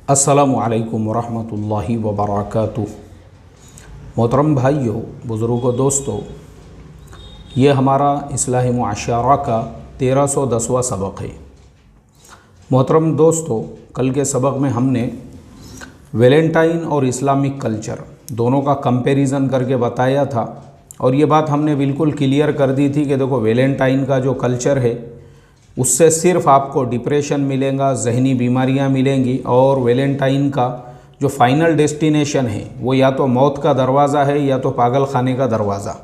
अस्सलामु अलैकुम वरहमतुल्लाहि वबरकातुह। मोहतरम भाइयों, बुज़ुर्गों, दोस्तों, ये हमारा इस्लाही मुआशरा का 1310वां सबक है। मोहतरम दोस्तों, कल के सबक में हमने वैलेंटाइन और इस्लामिक कल्चर दोनों का कंपैरिजन करके बताया था और ये बात हमने बिल्कुल क्लियर कर दी थी कि देखो, वैलेंटाइन का जो कल्चर है उससे सिर्फ आपको डिप्रेशन मिलेगा, जहनी बीमारियां मिलेंगी और वैलेंटाइन का जो फाइनल डेस्टिनेशन है वो या तो मौत का दरवाज़ा है या तो पागल खाने का दरवाज़ा।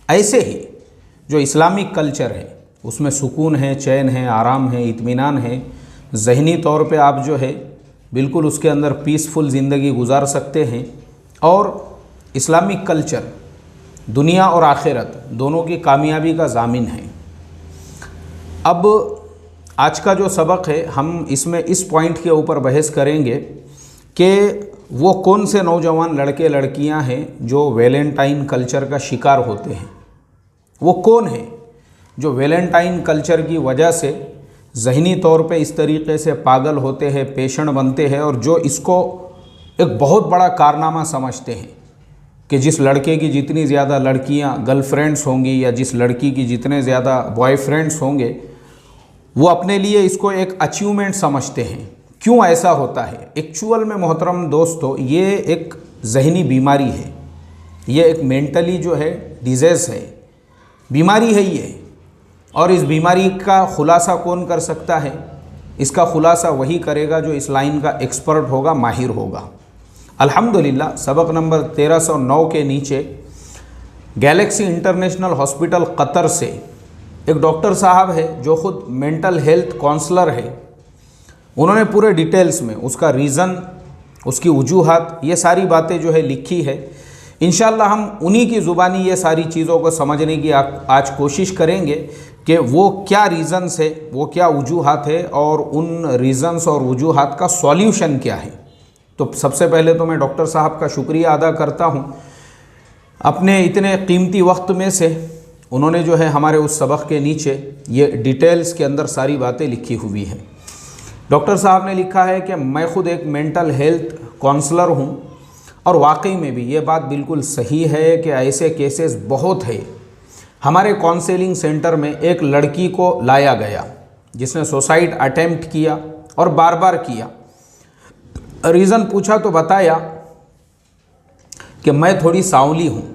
ऐसे ही जो इस्लामिक कल्चर है उसमें सुकून है, चैन है, आराम है, इत्मीनान है, जहनी तौर पे आप जो है बिल्कुल उसके अंदर पीसफुल ज़िंदगी गुजार सकते हैं। और इस्लामिक कल्चर दुनिया और आखिरत दोनों की कामयाबी का ज़ामिन है। अब आज का जो सबक है हम इसमें इस पॉइंट के ऊपर बहस करेंगे कि वो कौन से नौजवान लड़के लड़कियां हैं जो वैलेंटाइन कल्चर का शिकार होते हैं। वो कौन है जो वैलेंटाइन कल्चर की वजह से ज़हनी तौर पे इस तरीके से पागल होते हैं, पेशेंट बनते हैं और जो इसको एक बहुत बड़ा कारनामा समझते हैं कि जिस लड़के की जितनी ज़्यादा लड़कियां गर्लफ्रेंड्स होंगी या जिस लड़की की जितने ज़्यादा बॉयफ्रेंड्स होंगे वो अपने लिए इसको एक अचीवमेंट समझते हैं। क्यों ऐसा होता है? एक्चुअल में मोहतरम दोस्तों, ये एक जहनी बीमारी है, ये एक मेंटली जो है डिजीज़ है, बीमारी है ये। और इस बीमारी का खुलासा कौन कर सकता है? इसका खुलासा वही करेगा जो इस लाइन का एक्सपर्ट होगा, माहिर होगा। अल्हम्दुलिल्लाह, सबक नंबर 1309 के नीचे गैलेक्सी इंटरनेशनल हॉस्पिटल कतर से एक डॉक्टर साहब है जो ख़ुद मेंटल हेल्थ काउंसलर है। उन्होंने पूरे डिटेल्स में उसका रीज़न, उसकी वजूहात, ये सारी बातें जो है लिखी है। इंशाल्लाह हम उन्हीं की ज़ुबानी ये सारी चीज़ों को समझने की आज कोशिश करेंगे कि वो क्या रीज़न्स है, वो क्या वजूहात है और उन रीज़न्स और वजूहात का सॉल्यूशन क्या है। तो सबसे पहले तो मैं डॉक्टर साहब का शुक्रिया अदा करता हूँ, अपने इतने कीमती वक्त में से उन्होंने जो है हमारे उस सबक के नीचे ये डिटेल्स के अंदर सारी बातें लिखी हुई हैं। डॉक्टर साहब ने लिखा है कि मैं ख़ुद एक मेंटल हेल्थ काउंसलर हूँ और वाकई में भी ये बात बिल्कुल सही है कि ऐसे केसेस बहुत है। हमारे काउंसलिंग सेंटर में एक लड़की को लाया गया जिसने सुसाइड अटेम्प्ट किया और बार बार किया। रीज़न पूछा तो बताया कि मैं थोड़ी सांवली हूँ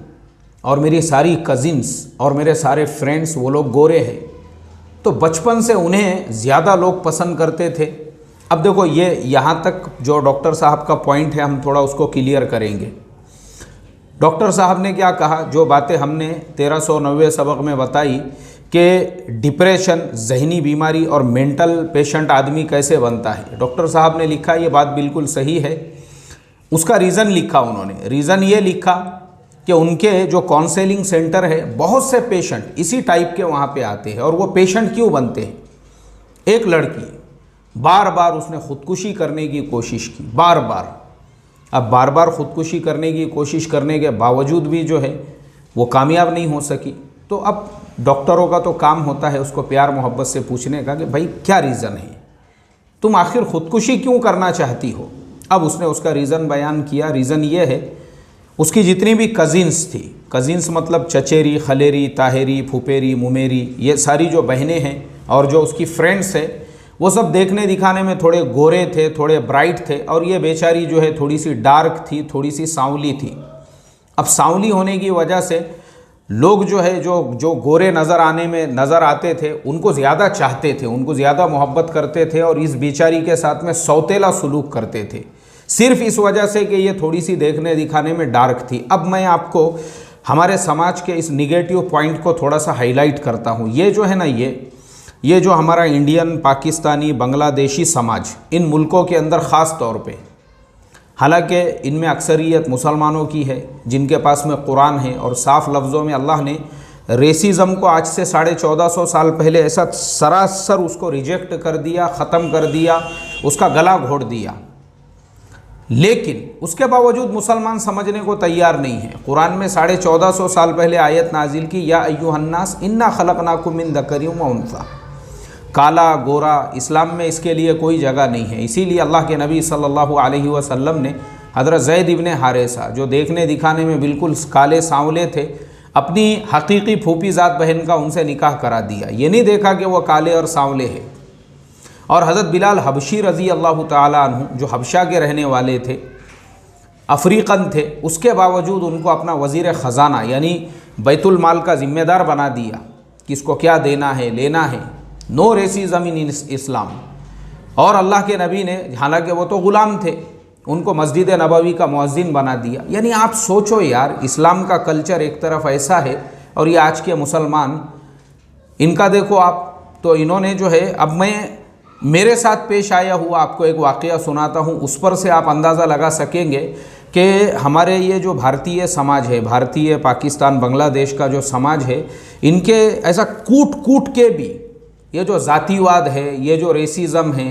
और मेरी सारी कज़िन्स और मेरे सारे फ्रेंड्स वो लोग गोरे हैं, तो बचपन से उन्हें ज़्यादा लोग पसंद करते थे। अब देखो, ये यहाँ तक जो डॉक्टर साहब का पॉइंट है हम थोड़ा उसको क्लियर करेंगे। डॉक्टर साहब ने क्या कहा, जो बातें हमने 1390 सबक में बताई कि डिप्रेशन, जहनी बीमारी और मेंटल पेशेंट आदमी कैसे बनता है। डॉक्टर साहब ने लिखा ये बात बिल्कुल सही है। उसका रीज़न लिखा उन्होंने। रीज़न ये लिखा कि उनके जो काउंसलिंग सेंटर है बहुत से पेशेंट इसी टाइप के वहाँ पे आते हैं। और वो पेशेंट क्यों बनते हैं? एक लड़की बार बार उसने ख़ुदकुशी करने की कोशिश की, बार बार। अब बार बार ख़ुदकुशी करने की कोशिश करने के बावजूद भी जो है वो कामयाब नहीं हो सकी। तो अब डॉक्टरों का तो काम होता है उसको प्यार मोहब्बत से पूछने का कि भाई क्या रीज़न है, तुम आखिर ख़ुदकुशी क्यों करना चाहती हो। अब उसने उसका रीज़न बयान किया। रीज़न ये है, उसकी जितनी भी कज़िन्स थी, कज़िन्स मतलब चचेरी, खलेरी, ताहेरी, फुपेरी, मुमेरी, ये सारी जो बहनें हैं और जो उसकी फ्रेंड्स हैं, वो सब देखने दिखाने में थोड़े गोरे थे, थोड़े ब्राइट थे और ये बेचारी जो है थोड़ी सी डार्क थी, थोड़ी सी सांवली थी। अब सांवली होने की वजह से लोग जो है जो गोरे नज़र आते थे उनको ज़्यादा चाहते थे, उनको ज़्यादा मोहब्बत करते थे और इस बेचारी के साथ में सौतेला सलूक करते थे, सिर्फ इस वजह से कि ये थोड़ी सी देखने दिखाने में डार्क थी। अब मैं आपको हमारे समाज के इस निगेटिव पॉइंट को थोड़ा सा हाईलाइट करता हूँ। ये जो है ना, ये जो हमारा इंडियन, पाकिस्तानी, बांग्लादेशी समाज, इन मुल्कों के अंदर ख़ास तौर पे, हालांकि इनमें अक्सरियत मुसलमानों की है जिनके पास में कुरान है और साफ़ लफ्ज़ों में अल्लाह ने रेसिज़म को आज से 1450 साल पहले ऐसा सरासर उसको रिजेक्ट कर दिया, ख़त्म कर दिया, उसका गला घोट दिया। लेकिन उसके बावजूद मुसलमान समझने को तैयार नहीं है। कुरान में 1450 साल पहले आयत नाजिल की, या अय्युहन्नास इन्ना खलकनाकुम मिन ज़करिन व उन्सा, काला गोरा, इस्लाम में इसके लिए कोई जगह नहीं है। इसीलिए अल्लाह के नबी सल्लल्लाहु अलैहि वसल्लम ने हज़रत ज़ैद इब्ने हारिसा, जो देखने दिखाने में बिल्कुल काले सांवले थे, अपनी हकीकी फूफीज़ात बहन का उनसे निकाह करा दिया। ये नहीं देखा कि वह काले और सांवले हैं। और हज़रत बिलाल हबशी रज़ी अल्लाह ताला अन्हु, जो हबशा के रहने वाले थे, अफ्रीकन थे, उसके बावजूद उनको अपना वज़ीर ख़ज़ाना यानी बैतुल माल का ज़िम्मेदार बना दिया, किसको क्या देना है लेना है। नो रेसिज़म इन इस्लाम। और अल्लाह के नबी ने, हालांकि वो तो ग़ुलाम थे, उनको मस्जिद नबवी का मुअज्जिन बना दिया। यानी आप सोचो यार, इस्लाम का कल्चर एक तरफ ऐसा है और ये आज के मुसलमान, इनका देखो आप। तो इन्होंने जो है, अब मैं मेरे साथ पेश आया हुआ आपको एक वाक़या सुनाता हूँ, उस पर से आप अंदाज़ा लगा सकेंगे कि हमारे ये जो भारतीय समाज है, भारतीय पाकिस्तान बांग्लादेश का जो समाज है, इनके ऐसा कूट कूट के भी ये जो जातिवाद है, ये जो रेसिज़म है,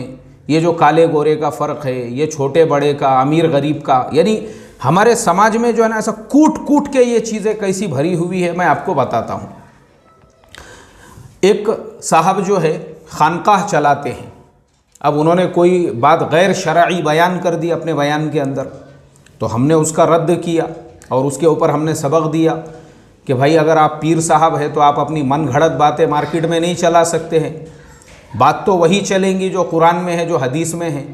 ये जो काले गोरे का फ़र्क है, ये छोटे बड़े का, अमीर गरीब का, यानी हमारे समाज में जो है ना, ऐसा कूट कूट के ये चीज़ें कैसी भरी हुई है, मैं आपको बताता हूँ। एक साहब जो है खानकाह चलाते हैं। अब उन्होंने कोई बात गैर शरई बयान कर दी अपने बयान के अंदर, तो हमने उसका रद्द किया और उसके ऊपर हमने सबक दिया कि भाई अगर आप पीर साहब हैं तो आप अपनी मन घड़त बातें मार्केट में नहीं चला सकते हैं। बात तो वही चलेंगी जो कुरान में है, जो हदीस में है।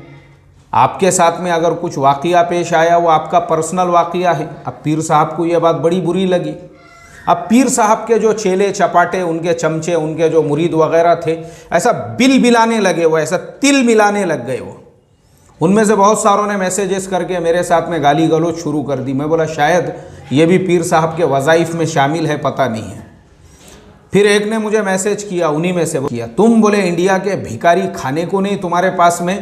आपके साथ में अगर कुछ वाक़या पेश आया, वो आपका पर्सनल वाक़या है। अब पीर साहब को ये बात बड़ी बुरी लगी। अब पीर साहब के जो चेले चपाटे, उनके चमचे, उनके जो मुरीद वगैरह थे, ऐसा बिल बिलाने लगे, वो ऐसा तिल मिलाने लग गए। वो उनमें से बहुत सारों ने मैसेजेस करके मेरे साथ में गाली गलौज शुरू कर दी। मैं बोला शायद ये भी पीर साहब के वज़ाइफ में शामिल है, पता नहीं है। फिर एक ने मुझे मैसेज किया, उन्हीं में से किया, तुम बोले इंडिया के भिखारी खाने को नहीं, तुम्हारे पास में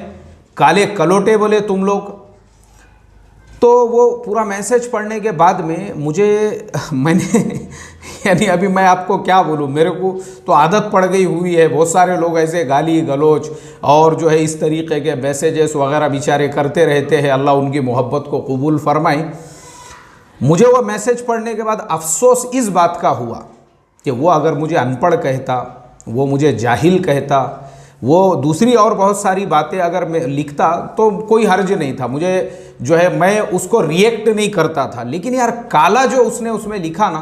काले कलोटे बोले तुम लोग। तो वो पूरा मैसेज पढ़ने के बाद में मैंने यानी अभी मैं आपको क्या बोलूँ, मेरे को तो आदत पड़ गई हुई है। बहुत सारे लोग ऐसे गाली गलौज और जो है इस तरीके के मैसेजेस वगैरह बेचारे करते रहते हैं। अल्लाह उनकी मोहब्बत को कबूल फरमाए। मुझे वो मैसेज पढ़ने के बाद अफसोस इस बात का हुआ कि वो अगर मुझे अनपढ़ कहता, वो मुझे जाहिल कहता, वो दूसरी और बहुत सारी बातें अगर मैं लिखता तो कोई हर्ज नहीं था। मुझे जो है, मैं उसको रिएक्ट नहीं करता था। लेकिन यार काला जो उसने उसमें लिखा ना,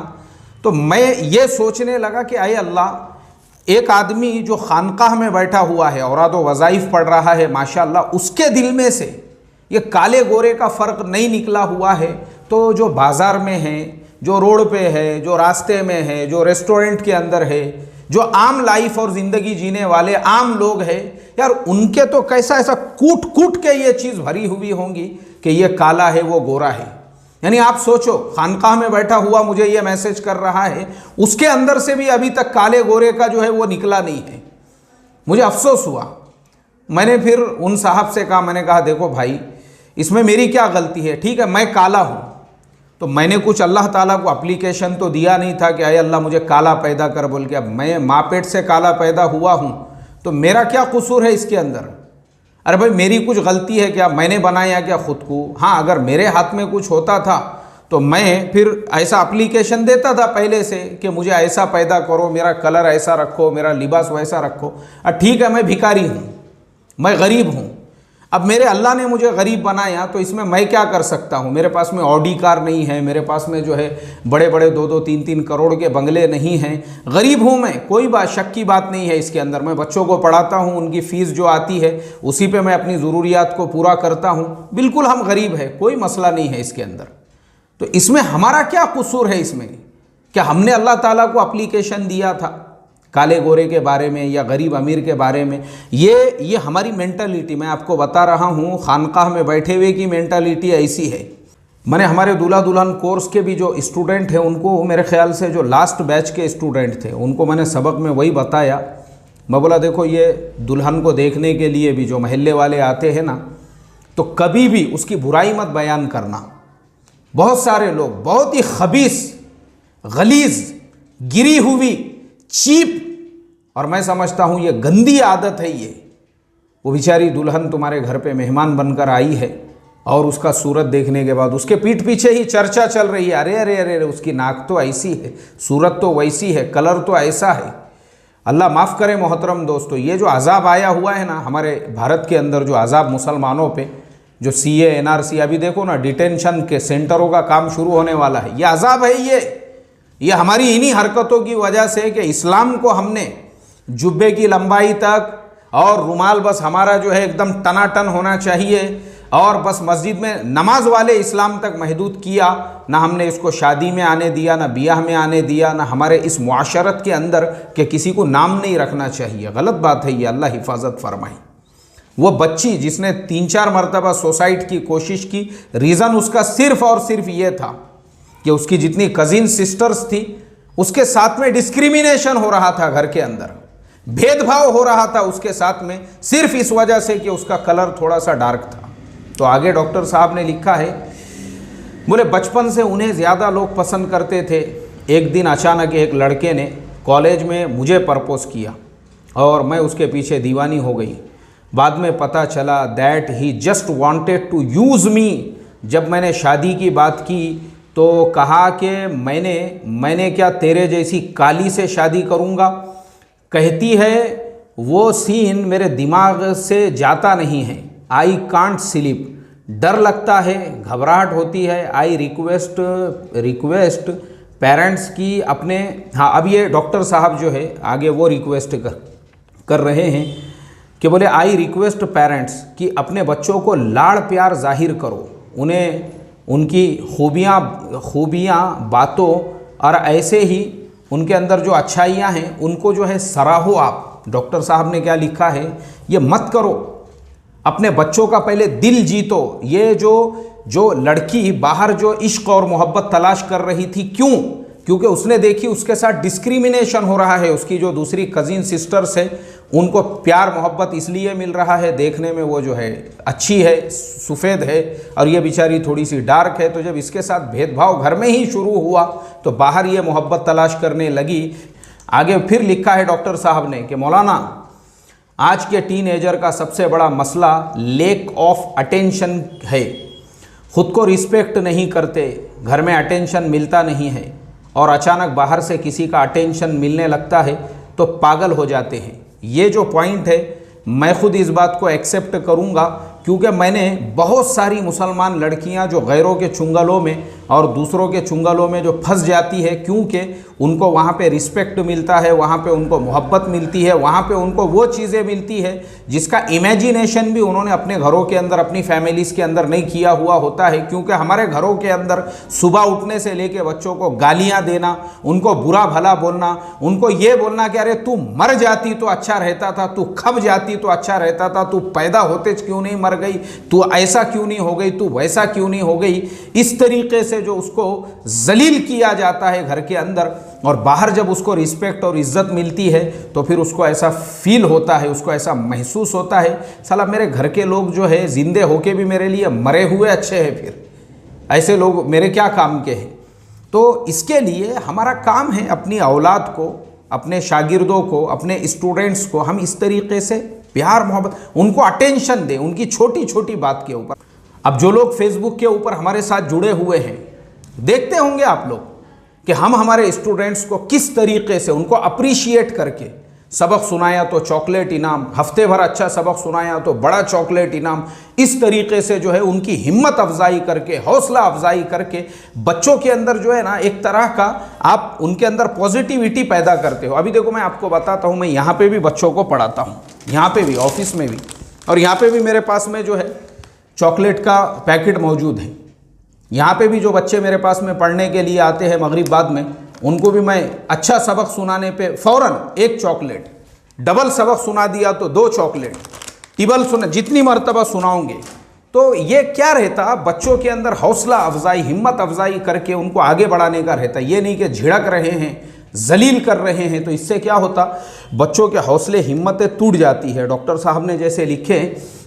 तो मैं ये सोचने लगा कि आए अल्लाह, एक आदमी जो खानकाह में बैठा हुआ है, औरात व वज़ाइफ पढ़ रहा है माशाअल्लाह, उसके दिल में से ये काले गोरे का फ़र्क नहीं निकला हुआ है। तो जो बाज़ार में है, जो रोड पे है, जो रास्ते में है, जो रेस्टोरेंट के अंदर है, जो आम लाइफ और ज़िंदगी जीने वाले आम लोग हैं, यार उनके तो कैसा ऐसा कूट कूट के ये चीज़ भरी हुई होंगी कि ये काला है, वो गोरा है। यानी आप सोचो, खानकाह में बैठा हुआ मुझे ये मैसेज कर रहा है, उसके अंदर से भी अभी तक काले गोरे का जो है वो निकला नहीं है। मुझे अफसोस हुआ। मैंने फिर उन साहब से कहा, मैंने कहा देखो भाई, इसमें मेरी क्या गलती है? ठीक है, मैं काला हूँ, तो मैंने कुछ अल्लाह ताला को एप्लीकेशन तो दिया नहीं था कि अरे अल्लाह मुझे काला पैदा कर बोल के। अब मैं माँ पेट से काला पैदा हुआ हूँ, तो मेरा क्या कसूर है इसके अंदर? अरे भाई मेरी कुछ गलती है क्या? मैंने बनाया क्या खुद को? हाँ, अगर मेरे हाथ में कुछ होता था तो मैं फिर ऐसा एप्लीकेशन देता था पहले से कि मुझे ऐसा पैदा करो, मेरा कलर ऐसा रखो, मेरा लिबास वैसा रखो। ठीक है, मैं भिखारी हूँ, मैं गरीब हूँ। अब मेरे अल्लाह ने मुझे गरीब बनाया, तो इसमें मैं क्या कर सकता हूँ? मेरे पास में ऑडी कार नहीं है, मेरे पास में जो है बड़े बड़े 2-2, 3-3 करोड़ के बंगले नहीं हैं। गरीब हूँ मैं, कोई बात शक की बात नहीं है इसके अंदर। मैं बच्चों को पढ़ाता हूँ, उनकी फ़ीस जो आती है उसी पे मैं अपनी ज़रूरियात को पूरा करता हूँ। बिल्कुल हम गरीब है, कोई मसला नहीं है इसके अंदर। तो इसमें हमारा क्या कसूर है? इसमें क्या हमने अल्लाह ताला को एप्लीकेशन दिया था काले गोरे के बारे में या गरीब अमीर के बारे में? ये हमारी मेंटालिटी, मैं आपको बता रहा हूँ, खानकाह में बैठे हुए की मेंटालिटी ऐसी है। मैंने हमारे दूल्हा दुल्हन कोर्स के भी जो स्टूडेंट हैं, उनको मेरे ख्याल से जो लास्ट बैच के स्टूडेंट थे, उनको मैंने सबक में वही बताया। मैं बोला देखो, ये दुल्हन को देखने के लिए भी जो महल्ले वाले आते हैं ना, तो कभी भी उसकी बुराई मत बयान करना। बहुत सारे लोग बहुत ही खबीस, गलीज, गिरी हुई, चीप, और मैं समझता हूँ ये गंदी आदत है। ये वो बेचारी दुल्हन तुम्हारे घर पे मेहमान बनकर आई है और उसका सूरत देखने के बाद उसके पीठ पीछे ही चर्चा चल रही है, अरे अरे अरे उसकी नाक तो ऐसी है, सूरत तो वैसी है, कलर तो ऐसा है। अल्लाह माफ़ करे मोहतरम दोस्तों, ये जो अजाब आया हुआ है ना हमारे भारत के अंदर, जो अजाब मुसलमानों पे, जो CA NRC, अभी देखो ना डिटेंशन के सेंटरों का काम शुरू होने वाला है, ये अजाब है। ये हमारी इन्हीं हरकतों की वजह से कि इस्लाम को हमने जुब्बे की लंबाई तक और रुमाल बस हमारा जो है एकदम टनाटन होना चाहिए और बस मस्जिद में नमाज वाले इस्लाम तक महदूद किया, ना हमने इसको शादी में आने दिया, ना ब्याह में आने दिया, ना हमारे इस मुआशरत के अंदर कि किसी को नाम नहीं रखना चाहिए। गलत बात है ये, अल्लाह हिफाजत फरमाए। वो बच्ची जिसने 3-4 मरतबा सुसाइड की कोशिश की, रीज़न उसका सिर्फ़ और सिर्फ ये था कि उसकी जितनी कज़िन सिस्टर्स थी उसके साथ में डिस्क्रिमिनेशन हो रहा था, घर के अंदर भेदभाव हो रहा था उसके साथ में, सिर्फ इस वजह से कि उसका कलर थोड़ा सा डार्क था। तो आगे डॉक्टर साहब ने लिखा है, बोले बचपन से उन्हें ज़्यादा लोग पसंद करते थे। एक दिन अचानक एक लड़के ने कॉलेज में मुझे प्रपोज किया और मैं उसके पीछे दीवानी हो गई। बाद में पता चला that he just wanted to use me. जब मैंने शादी की बात की तो कहा कि मैंने क्या तेरे जैसी काली से शादी करूँगा। कहती है वो सीन मेरे दिमाग से जाता नहीं है। आई कांट स्लीप, डर लगता है, घबराहट होती है। आई रिक्वेस्ट पेरेंट्स की अपने, हाँ अब ये डॉक्टर साहब जो है आगे वो रिक्वेस्ट कर रहे हैं कि बोले आई रिक्वेस्ट पेरेंट्स कि अपने बच्चों को लाड़ प्यार जाहिर करो, उन्हें उनकी खूबियाँ बातों और ऐसे ही उनके अंदर जो अच्छाइयाँ हैं उनको जो है सराहो आप। डॉक्टर साहब ने क्या लिखा है, ये मत करो, अपने बच्चों का पहले दिल जीतो। ये जो लड़की बाहर जो इश्क और मोहब्बत तलाश कर रही थी, क्योंकि उसने देखी उसके साथ डिस्क्रिमिनेशन हो रहा है। उसकी जो दूसरी कज़िन सिस्टर्स है उनको प्यार मोहब्बत इसलिए मिल रहा है, देखने में वो जो है अच्छी है, सफ़ेद है, और ये बेचारी थोड़ी सी डार्क है। तो जब इसके साथ भेदभाव घर में ही शुरू हुआ तो बाहर ये मोहब्बत तलाश करने लगी। आगे फिर लिखा है डॉक्टर साहब ने कि मौलाना, आज के टीनेजर का सबसे बड़ा मसला लैक ऑफ अटेंशन है। ख़ुद को रिस्पेक्ट नहीं करते, घर में अटेंशन मिलता नहीं है, और अचानक बाहर से किसी का अटेंशन मिलने लगता है तो पागल हो जाते हैं। ये जो पॉइंट है मैं ख़ुद इस बात को एक्सेप्ट करूँगा, क्योंकि मैंने बहुत सारी मुसलमान लड़कियां जो गैरों के चुंगलों में और दूसरों के चुंगलों में जो फंस जाती है, क्योंकि उनको वहाँ पे रिस्पेक्ट मिलता है, वहाँ पे उनको मोहब्बत मिलती है, वहाँ पे उनको वो चीज़ें मिलती है जिसका इमेजिनेशन भी उन्होंने अपने घरों के अंदर, अपनी फैमिलीज़ के अंदर नहीं किया हुआ होता है। क्योंकि हमारे घरों के अंदर सुबह उठने से लेके बच्चों को गालियाँ देना, उनको बुरा भला बोलना, उनको ये बोलना कि अरे तू मर जाती तो अच्छा रहता था, तू खप जाती तो अच्छा रहता था, तू पैदा होते क्यों नहीं मर गई, तू ऐसा क्यों नहीं हो गई, तू वैसा क्यों नहीं हो गई। इस तरीके से जो उसको जलील किया जाता है घर के अंदर, और बाहर जब उसको रिस्पेक्ट और इज्जत मिलती है तो फिर उसको ऐसा फील होता है, उसको ऐसा महसूस होता है, साला मेरे घर के लोग जो है जिंदे होके भी मेरे लिए मरे हुए अच्छे हैं, फिर ऐसे लोग मेरे क्या काम के हैं। तो इसके लिए हमारा काम है अपनी औलाद को, अपने शागिर्दों को, अपने स्टूडेंट्स को हम इस तरीके से प्यार मोहब्बत, उनको अटेंशन दें उनकी छोटी छोटी बात के ऊपर। अब जो लोग फेसबुक के ऊपर हमारे साथ जुड़े हुए हैं, देखते होंगे आप लोग कि हम हमारे स्टूडेंट्स को किस तरीके से उनको अप्रिशिएट करके, सबक सुनाया तो चॉकलेट इनाम, हफ्ते भर अच्छा सबक सुनाया तो बड़ा चॉकलेट इनाम, इस तरीके से जो है उनकी हिम्मत अफजाई करके, हौसला अफजाई करके बच्चों के अंदर जो है ना एक तरह का आप उनके अंदर पॉजिटिविटी पैदा करते हो। अभी देखो मैं आपको बताता हूँ, मैं यहाँ पे भी बच्चों को पढ़ाता हूँ, यहाँ पे भी, ऑफिस में भी, और यहाँ पे भी मेरे पास में जो है चॉकलेट का पैकेट मौजूद है। यहाँ पे भी जो बच्चे मेरे पास में पढ़ने के लिए आते हैं मगरिब बाद में, उनको भी मैं अच्छा सबक सुनाने पे फ़ौरन 1 चॉकलेट, डबल सबक सुना दिया तो 2 चॉकलेट, टिबल सुना, जितनी मरतबा सुनाओगे। तो ये क्या रहता, बच्चों के अंदर हौसला अफजाई, हिम्मत अफजाई करके उनको आगे बढ़ाने का रहता। ये नहीं कि झिड़क रहे हैं, जलील कर रहे हैं, तो इससे क्या होता, बच्चों के हौसले हिम्मतें टूट जाती है। डॉक्टर साहब ने जैसे लिखे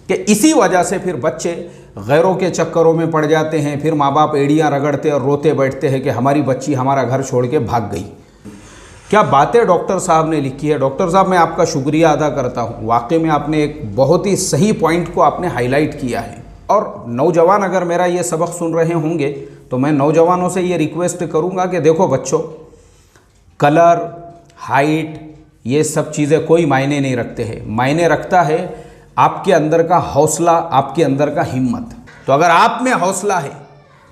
कि इसी वजह से फिर बच्चे गैरों के चक्करों में पड़ जाते हैं, फिर माँ बाप एड़ियाँ रगड़ते और रोते बैठते हैं कि हमारी बच्ची हमारा घर छोड़ के भाग गई। क्या बातें डॉक्टर साहब ने लिखी है। डॉक्टर साहब मैं आपका शुक्रिया अदा करता हूँ, वाकई में आपने एक बहुत ही सही पॉइंट को आपने हाईलाइट किया है। और नौजवान अगर मेरा ये सबक सुन रहे होंगे तो मैं नौजवानों से ये रिक्वेस्ट करूँगा कि देखो बच्चों, कलर, हाइट, ये सब चीज़ें कोई मायने नहीं रखते हैं। मायने रखता है आपके अंदर का हौसला, आपके अंदर का हिम्मत। तो अगर आप में हौसला है,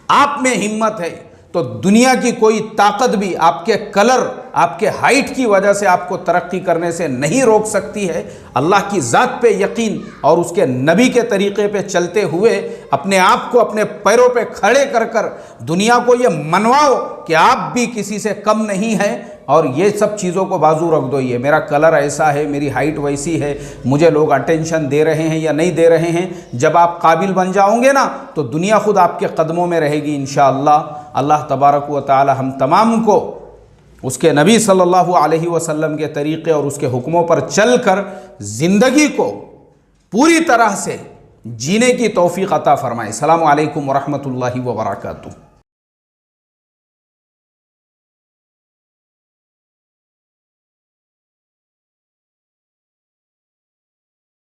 आप में हिम्मत है, तो दुनिया की कोई ताकत भी आपके कलर, आपके हाइट की वजह से आपको तरक्की करने से नहीं रोक सकती है। अल्लाह की ज़ात पे यकीन और उसके नबी के तरीक़े पे चलते हुए अपने आप को अपने पैरों पे खड़े कर कर दुनिया को ये मनवाओ कि आप भी किसी से कम नहीं हैं, और ये सब चीज़ों को बाजू रख दो। ये मेरा कलर ऐसा है, मेरी हाइट वैसी है, मुझे लोग अटेंशन दे रहे हैं या नहीं दे रहे हैं। जब आप काबिल बन जाओगे ना, तो दुनिया खुद आपके कदमों में रहेगी इंशाअल्लाह। अल्लाह तबारक व तआला हम तमाम को उसके नबी सल्लल्लाहु अलैहि वसल्लम के तरीक़े और उसके हुक्मों पर चलकर ज़िंदगी को पूरी तरह से जीने की तौफ़ीक़ अता फ़रमाए। अस्सलामु अलैकुम व रहमतुल्लाहि व बरकातुहू।